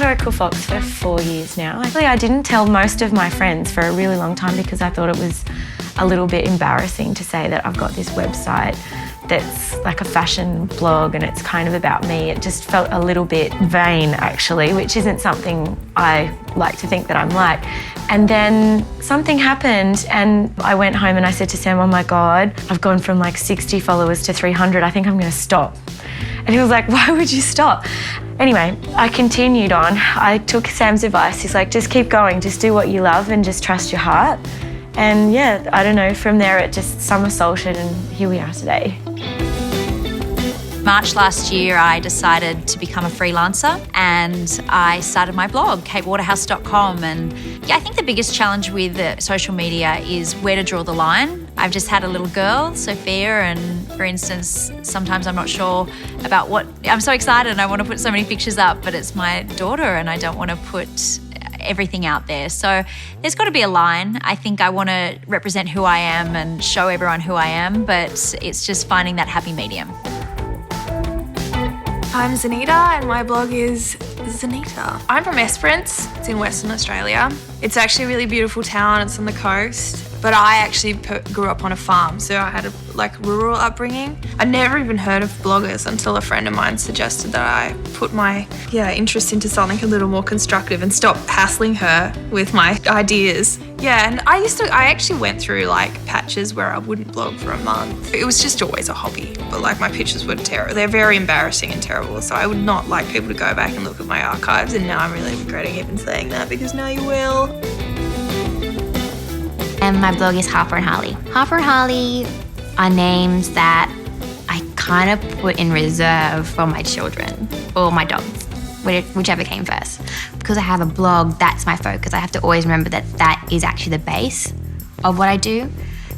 Historical Fox for 4 years now. Actually, I didn't tell most of my friends for a really long time because I thought it was a little bit embarrassing to say that I've got this website that's like a fashion blog and it's kind of about me. It just felt a little bit vain, actually, which isn't something I like to think that I'm like. And then something happened and I went home and I said to Sam, oh my God, I've gone from like 60 followers to 300. I think I'm going to stop. And he was like, why would you stop? Anyway, I continued on. I took Sam's advice. He's like, just keep going, just do what you love and just trust your heart. And yeah, I don't know, from there it just somersaulted and here we are today. March last year, I decided to become a freelancer and I started my blog, katewaterhouse.com. And yeah, I think the biggest challenge with social media is where to draw the line. I've just had a little girl, Sophia, and for instance, sometimes I'm not sure about what, I'm so excited and I want to put so many pictures up, but it's my daughter and I don't want to put everything out there. So there's got to be a line. I think I want to represent who I am and show everyone who I am, but it's just finding that happy medium. I'm Zanita and my blog is Zanita. I'm from Esperance, it's in Western Australia. It's actually a really beautiful town, it's on the coast, but I actually grew up on a farm, so I had a rural upbringing. I'd never even heard of bloggers until a friend of mine suggested that I put my interest into something a little more constructive and stop hassling her with my ideas. Yeah, and I actually went through like patches where I wouldn't blog for a month. It was just always a hobby, but like my pictures were terrible. They're very embarrassing and terrible, so I would not like people to go back and look at my archives, and now I'm really regretting even saying that because now you will. And my blog is Harper and Harley. Harper and Harley are names that I kind of put in reserve for my children or my dogs, whichever came first. Because I have a blog, that's my focus. I have to always remember that that is actually the base of what I do.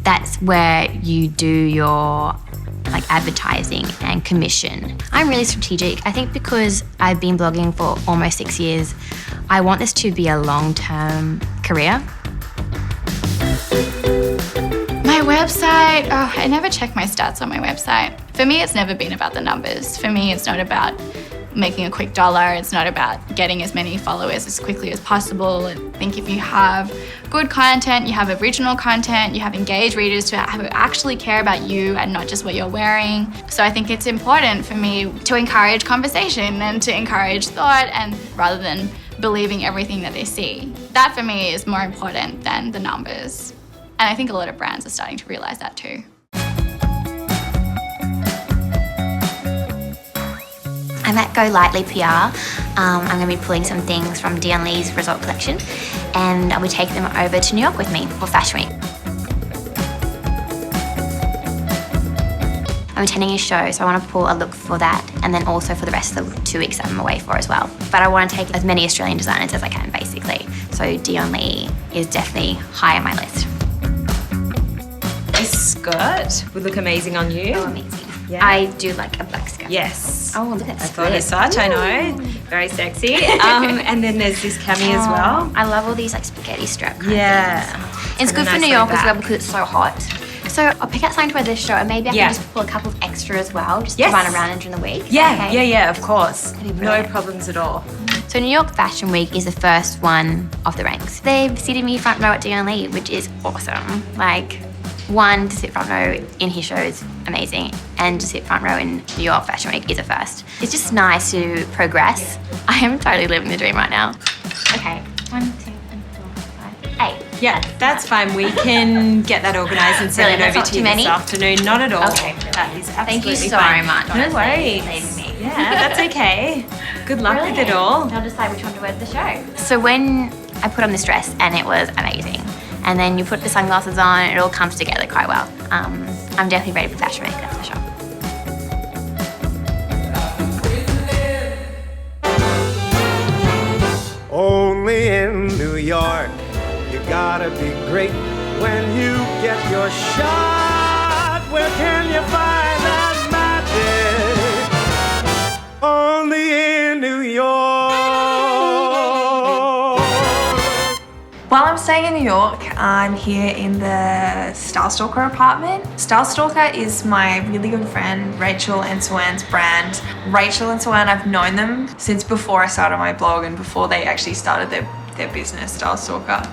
That's where you do your advertising and commission. I'm really strategic. I think because I've been blogging for almost 6 years, I want this to be a long-term career. My website, I never check my stats on my website. For me, it's never been about the numbers. For me, it's not about making a quick dollar. It's not about getting as many followers as quickly as possible. I think if you have good content, you have original content, you have engaged readers who actually care about you and not just what you're wearing. So I think it's important for me to encourage conversation and to encourage thought, and rather than believing everything that they see. That for me is more important than the numbers. And I think a lot of brands are starting to realise that too. I'm at Go Lightly PR. I'm going to be pulling some things from Dion Lee's resort collection and I'll be taking them over to New York with me for Fashion Week. I'm attending a show, so I want to pull a look for that and then also for the rest of the 2 weeks that I'm away for as well. But I want to take as many Australian designers as I can, basically. So Dion Lee is definitely high on my list. This skirt would look amazing on you. Oh, amazing. Yeah. I do like a black skirt. Yes. Oh, look at that. I thought as such, I know. Very sexy. And then there's this cami as well. I love all these spaghetti strap kind Yeah. of things. It's good for New York as well because it's so hot. So I'll pick out something to wear this show and maybe I can just pull a couple of extra as well, just to run around during the week. Yeah, yeah, of course. No Brilliant. problems at all. So New York Fashion Week is the first one of the ranks. They've seated me front row at Dion Lee, which is awesome. One, to sit front row in his show is amazing, and to sit front row in New York Fashion Week is a first. It's just nice to progress. I am totally living the dream right now. Okay, 1, 2, 3, 4, 5, 8. Yeah, that's fine. We can get that organised and send it over to you this afternoon. Not at all. Okay, that is absolutely thank you so fine. much. No worries. Yeah, that's okay. Good luck with it all. I'll decide which one to wear to the show. So when I put on this dress, and it was amazing, and then you put the sunglasses on, it all comes together quite well. I'm definitely ready for Fashion Week, that's for sure. Only in New York, you gotta be great when you get your shot. Where can you find that magic? Only in New York. While I'm staying in New York, I'm here in the Style Stalker apartment. Style Stalker is my really good friend, Rachel and Suan's brand. Rachel and Suan, I've known them since before I started my blog and before they actually started their business, Style Stalker.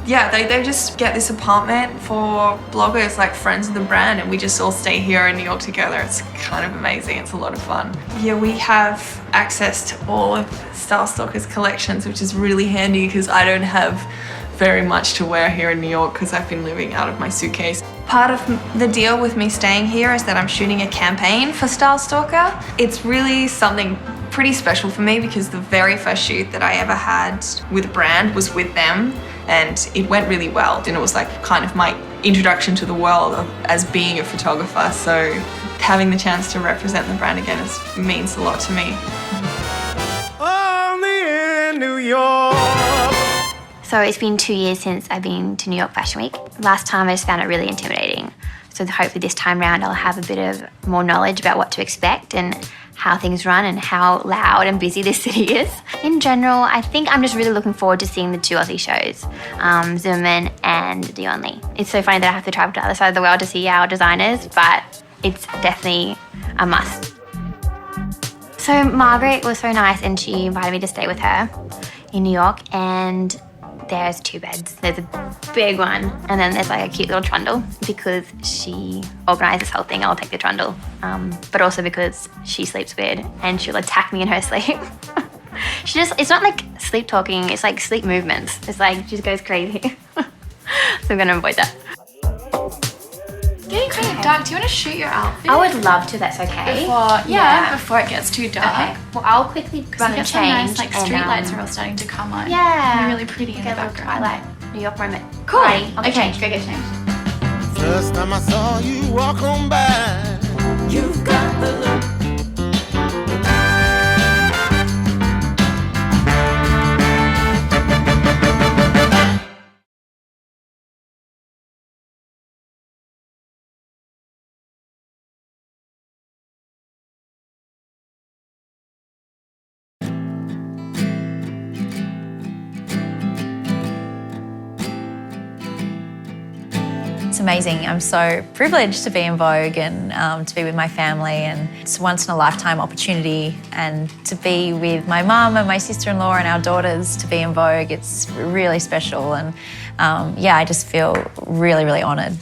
Yeah, they just get this apartment for bloggers, like friends of the brand, and we just all stay here in New York together. It's kind of amazing. It's a lot of fun. Yeah, we have access to all of Style Stalker's collections, which is really handy because I don't have very much to wear here in New York because I've been living out of my suitcase. Part of the deal with me staying here is that I'm shooting a campaign for Style Stalker. It's really something pretty special for me because the very first shoot that I ever had with a brand was with them, and it went really well, and it was like kind of my introduction to the world as being a photographer. So having the chance to represent the brand again means a lot to me. Only in New York. So it's been 2 years since I've been to New York Fashion Week. Last time I just found it really intimidating. So hopefully this time round I'll have a bit of more knowledge about what to expect and how things run and how loud and busy this city is. In general, I think I'm just really looking forward to seeing the two Aussie shows, Zimmerman and The Only. It's so funny that I have to travel to the other side of the world to see our designers, but it's definitely a must. So Margaret was so nice and she invited me to stay with her in New York, and there's 2 beds. There's a big one, and then there's like a cute little trundle because she organised this whole thing. I'll take the trundle, but also because she sleeps weird and she'll attack me in her sleep. It's not like sleep talking, it's like sleep movements. It's like she just goes crazy. So I'm gonna avoid that. Getting kind of dark. Do you want to shoot your outfit? I would love to, that's okay. Before it gets too dark. Okay. Well, I'll quickly run and change. Nice, like street lights are all starting to come on. Yeah. They're really pretty in the Get a little background. twilight New York moment. Cool. Right, I'll Okay. change. Go get changed. First time I saw you walk on by, you've got the look. It's amazing. I'm so privileged to be in Vogue and to be with my family, and it's a once-in-a-lifetime opportunity, and to be with my mum and my sister-in-law and our daughters to be in Vogue, it's really special, and I just feel really, really honoured.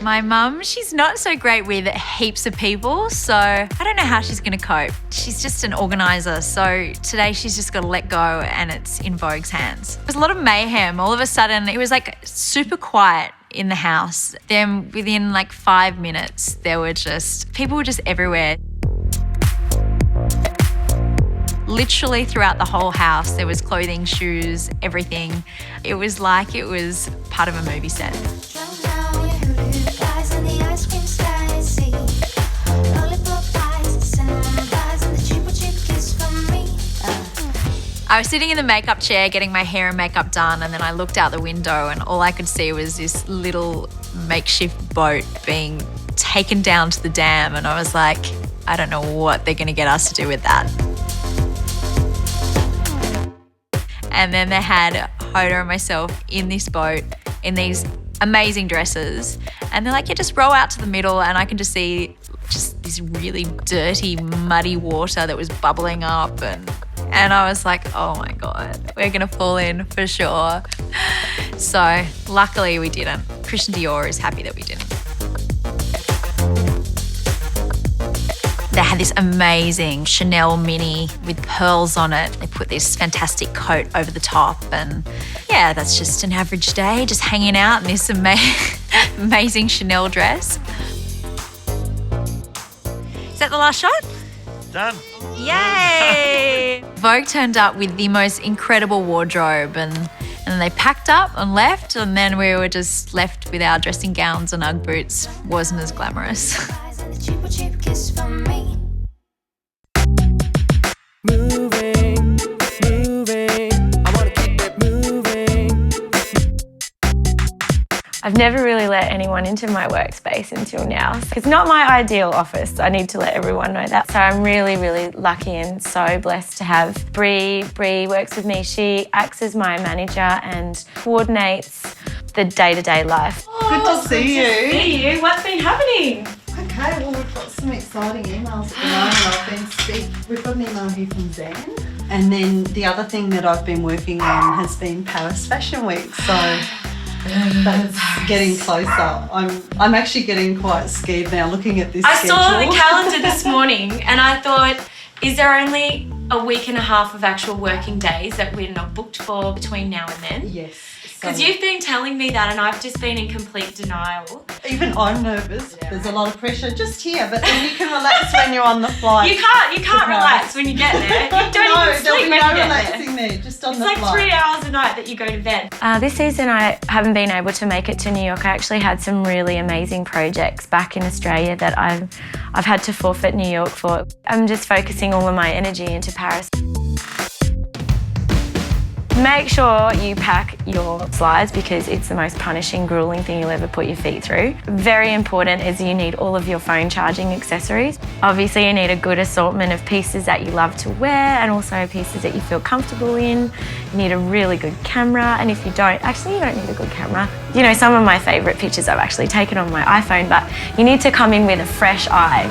My mum, she's not so great with heaps of people, so I don't know how she's going to cope. She's just an organiser, so today she's just got to let go and it's in Vogue's hands. There was a lot of mayhem. All of a sudden, it was like super quiet in the house. Then within like 5 minutes, people were just everywhere. Literally throughout the whole house, there was clothing, shoes, everything. It was like it was part of a movie set. I was sitting in the makeup chair getting my hair and makeup done, and then I looked out the window and all I could see was this little makeshift boat being taken down to the dam, and I was like, I don't know what they're going to get us to do with that. And then they had Hoda and myself in this boat in these amazing dresses, and they're like, yeah, just row out to the middle, and I can just see just this really dirty, muddy water that was bubbling up, and I was like, oh my God, we're gonna fall in for sure. So luckily we didn't. Christian Dior is happy that we didn't. They had this amazing Chanel mini with pearls on it. They put this fantastic coat over the top, and yeah, that's just an average day, just hanging out in this amazing Chanel dress. Is that the last shot? Done. Yay! Vogue turned up with the most incredible wardrobe, and then they packed up and left, and then we were just left with our dressing gowns and Ugg boots. Wasn't as glamorous. Moving, moving, I wanna keep it moving. I've never really let anyone into my workspace until now. It's not my ideal office. I need to let everyone know that. So I'm really, really lucky and so blessed to have Bree. Bree works with me. She acts as my manager and coordinates the day-to-day life. Good to see you. See you. What's been happening? Okay, well, we've got some exciting emails tonight. We've got an email here from Zan. And then the other thing that I've been working on has been Paris Fashion Week. So that's getting closer. I'm actually getting quite scared now looking at this schedule. I saw the calendar this morning and I thought, is there only a week and a half of actual working days that we're not booked for between now and then? Yes. Because you've been telling me that and I've just been in complete denial. Even I'm nervous. There's a lot of pressure just here, but then you can relax when you're on the flight. You can't relax when you get there. You don't even sleep when you get relaxing there, just on the flight. It's like 3 hours a night that you go to bed. This season I haven't been able to make it to New York. I actually had some really amazing projects back in Australia that I've had to forfeit New York for. I'm just focusing all of my energy into Paris. Make sure you pack your slides because it's the most punishing, grueling thing you'll ever put your feet through. Very important is you need all of your phone charging accessories. Obviously you need a good assortment of pieces that you love to wear and also pieces that you feel comfortable in. You need a really good camera, and if you don't, actually you don't need a good camera. You know, some of my favourite pictures I've actually taken on my iPhone, but you need to come in with a fresh eye.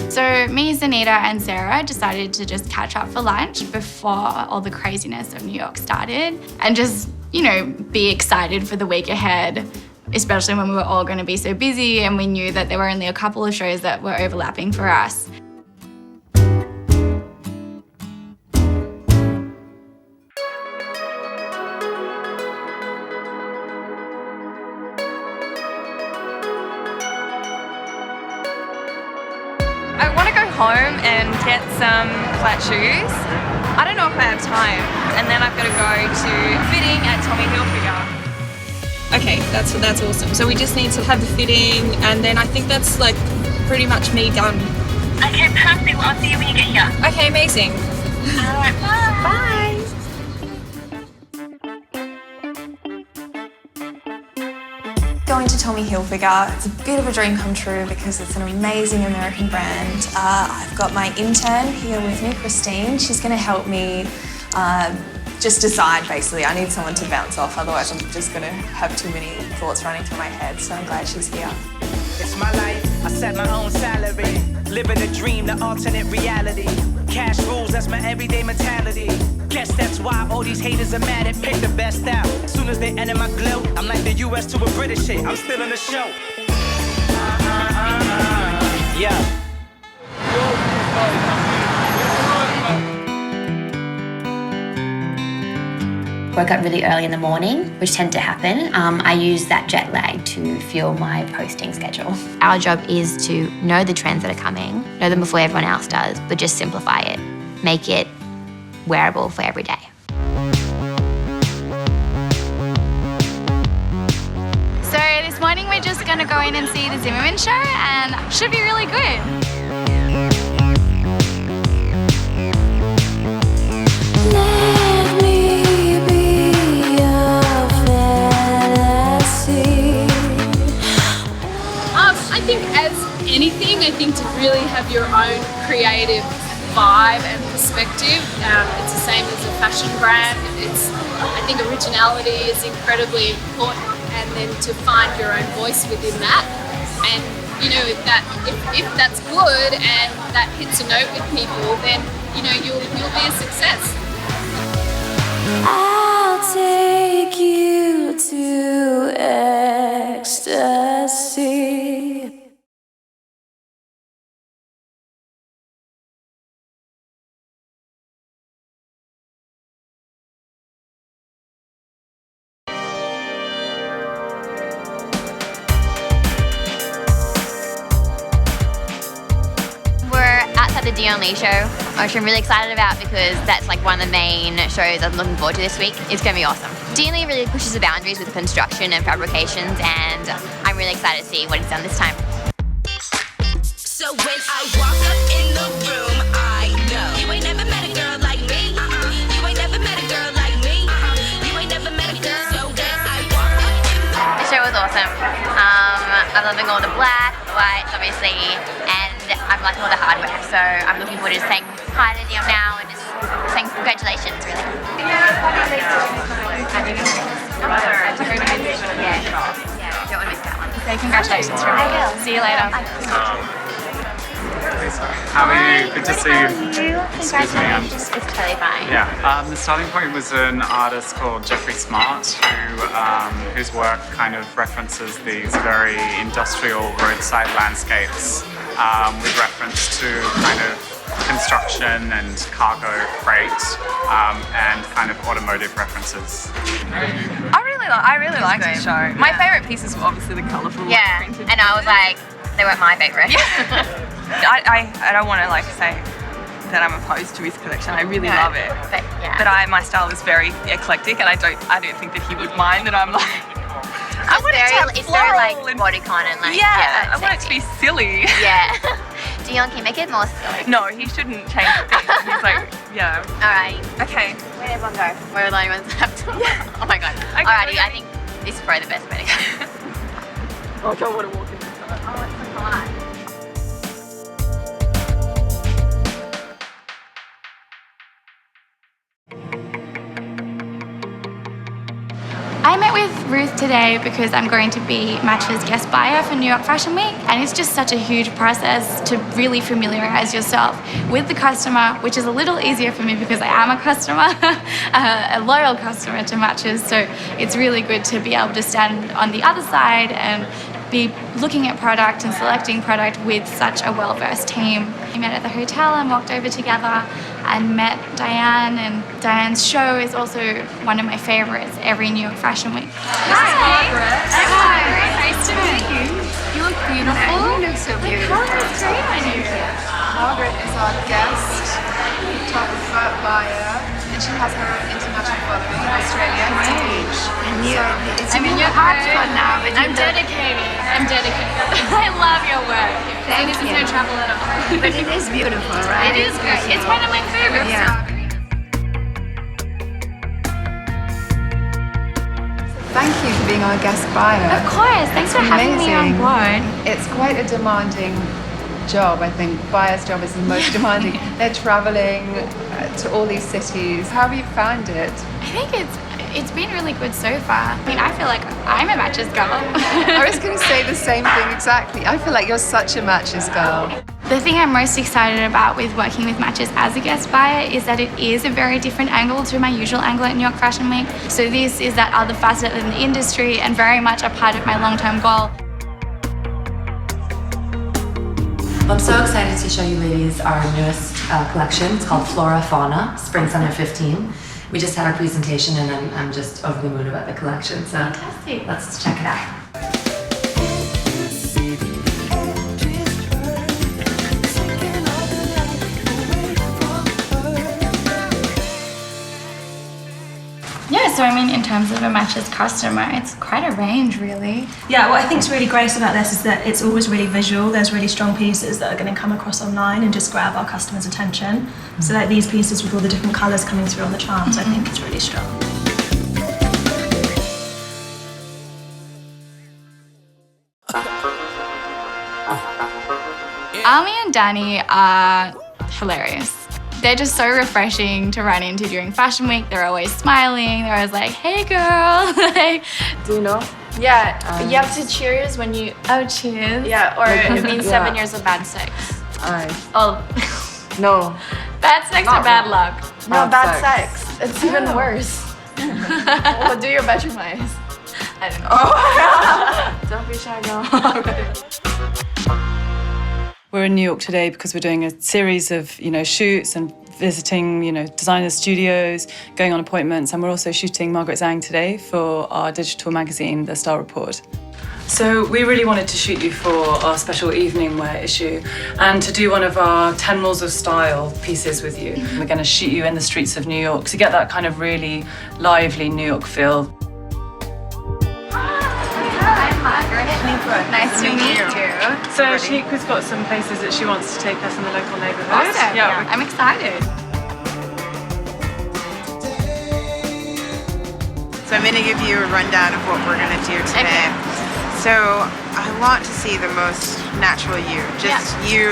So me, Zanita and Sarah decided to just catch up for lunch before all the craziness of New York started and just, you know, be excited for the week ahead, especially when we were all going to be so busy and we knew that there were only a couple of shows that were overlapping for us. I want to go home and get some flat shoes. I don't know if I have time. And then I've got to go to fitting at Tommy Hilfiger. Okay, that's awesome. So we just need to have the fitting and then I think that's like pretty much me done. Okay, perfect. Well, I'll see you when you get here. Okay, amazing. All right, bye. Bye. Going to Tommy Hilfiger, it's a bit of a dream come true because it's an amazing American brand. I've got my intern here with me, Christine. She's going to help me just decide, basically. I need someone to bounce off, otherwise I'm just going to have too many thoughts running through my head, so I'm glad she's here. It's my life, I set my own salary. Living a dream, the alternate reality. Cash rules, that's my everyday mentality. Guess that's why all these haters are mad at pick the best out. Soon as they enter my glow, I'm like the US to a British shit. I'm still in the show. Yeah. Woke up really early in the morning, which tend to happen. I use that jet lag to fuel my posting schedule. Our job is to know the trends that are coming, know them before everyone else does, but just simplify it, make it wearable for every day. So this morning we're just going to go in and see the Zimmerman show and should be really good. I think as anything, I think to really have your own creative vibe and perspective, it's the same as a fashion brand. I think originality is incredibly important, and then to find your own voice within that. And you know, if that's good and that hits a note with people, then you know you'll be a success. I'll take you to ecstasy. We're outside the Dion Lee show, which I'm really excited about because that's like one of the main shows I'm looking forward to this week. It's going to be awesome. Dion Lee really pushes the boundaries with construction and fabrications, and I'm really excited to see what he's done this time. So when I walk up in the room, I know you ain't never met a girl like me. You ain't never met a girl like me. You ain't never met a girl. So when I walk up in the The show was awesome. I'm loving all the black, whites, obviously, and I'm liking all the hardware. So I'm looking forward to saying hi to Dion now and just saying congratulations, really. Yeah, don't want to miss that one. Say congratulations from me. See you later. How are you? Good to see you. Excuse me, I'm just... It's totally fine. Yeah, the starting point was an artist called Jeffrey Smart, whose work kind of references these very industrial roadside landscapes with reference to kind of construction and cargo freight and kind of automotive references. I really liked the show. My favourite pieces were obviously the colourful printed. And I was like, they weren't my favourite. I don't want to like say that I'm opposed to his collection. I really love it. But my style is very eclectic, and I don't think that he would mind that I'm like. It's very like bodycon and like I want it to be silly. Yeah. Dion, can you make it more silly? No, he shouldn't change the thing. He's like, yeah. Alrighty. Okay. Where'd everyone go? We're the only ones that have to. Oh my god. Okay, Alrighty, I think this is probably the best way to go. I don't want to walk in this time. Oh, it's so hot. I met with Ruth today because I'm going to be Match's guest buyer for New York Fashion Week, and it's just such a huge process to really familiarize yourself with the customer, which is a little easier for me because I am a customer, a loyal customer to Matches, so it's really good to be able to stand on the other side and be looking at product and selecting product with such a well-versed team. We met at the hotel and walked over together and met Diane, and Diane's show is also one of my favorites every New York Fashion Week. Hi. Margaret. Hi. Nice to meet you. You look beautiful. You look so beautiful. The color is great on you. Margaret is our guest photographer buyer, and she has her own international following in Australia. I'm in your hotspot now, but I'm dedicated. I love your work. Thank this you. is no trouble at all. But it is beautiful, right? It is great. It's one of my favorites. Yeah. Thank you for being our guest buyer. Of course. Thanks for having me on board. It's quite a demanding job. I think buyer's job is the most demanding. They're traveling to all these cities. How have you found it? I think it's been really good so far. I mean, I feel like I'm a Matches girl. I was going to say the same thing exactly. I feel like you're such a Matches girl. The thing I'm most excited about with working with Matches as a guest buyer is that it is a very different angle to my usual angle at New York Fashion Week. So this is that other facet in the industry and very much a part of my long-term goal. I'm so excited to show you ladies our newest collection. It's called Flora Fauna, Spring Summer 15. We just had our presentation and I'm just over the moon about the collection. So fantastic. Let's check it out. Yeah, so I mean, in terms of a Matches customer, it's quite a range, really. Yeah, what I think is really great about this is that it's always really visual. There's really strong pieces that are going to come across online and just grab our customers' attention. So like these pieces with all the different colours coming through on the charms, I think is really strong. Ami and Danny are hilarious. They're just so refreshing to run into during Fashion Week. They're always smiling. They're always like, hey girl. Do you know? Yeah, you have to cheers when you... Oh, cheers? Yeah. Or it means 7 years of bad sex. Oh. No. Bad sex or bad luck? No, bad sex. It's even worse. Well, do your bedroom eyes. I don't know. Don't be shy, girl. We're in New York today because we're doing a series of, shoots and visiting, designer studios, going on appointments, and we're also shooting Margaret Zhang today for our digital magazine, The Style Report. So we really wanted to shoot you for our special evening wear issue and to do one of our 10 Rules of Style pieces with you. We're going to shoot you in the streets of New York to get that kind of really lively New York feel. Nice to meet you. So Shaniqua's got some places that she wants to take us in the local neighbourhood. Awesome. Yeah, I'm excited. So I'm going to give you a rundown of what we're going to do today. So I want to see the most natural you, just you.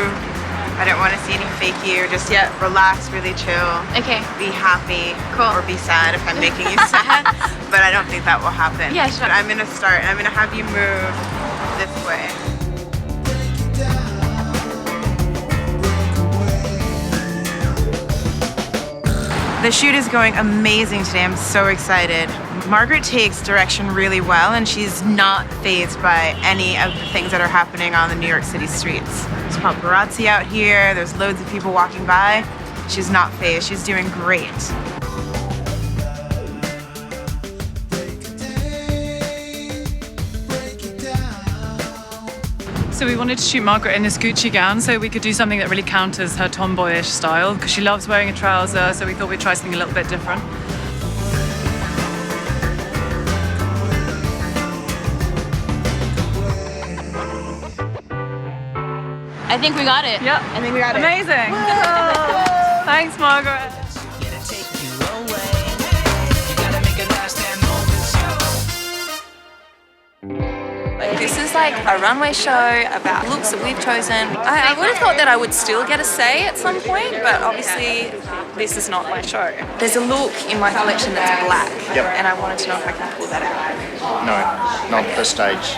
I don't want to see any fake you, just relax, really chill. Okay. Be happy, or be sad if I'm making you sad, but I don't think that will happen. Yeah, sure. But I'm going to start, and I'm going to have you move this way. The shoot is going amazing today. I'm so excited. Margaret takes direction really well, and she's not fazed by any of the things that are happening on the New York City streets. There's paparazzi out here, there's loads of people walking by. She's not fazed, she's doing great. So we wanted to shoot Margaret in this Gucci gown so we could do something that really counters her tomboyish style because she loves wearing a trouser, so we thought we'd try something a little bit different. I think we got it. Yep. I think we got it. Amazing. Thanks, Margaret. This is like a runway show about looks that we've chosen. I would have thought that I would still get a say at some point, but obviously this is not my show. There's a look in my collection that's black, and I wanted to know if I can pull that out. No, not at this stage.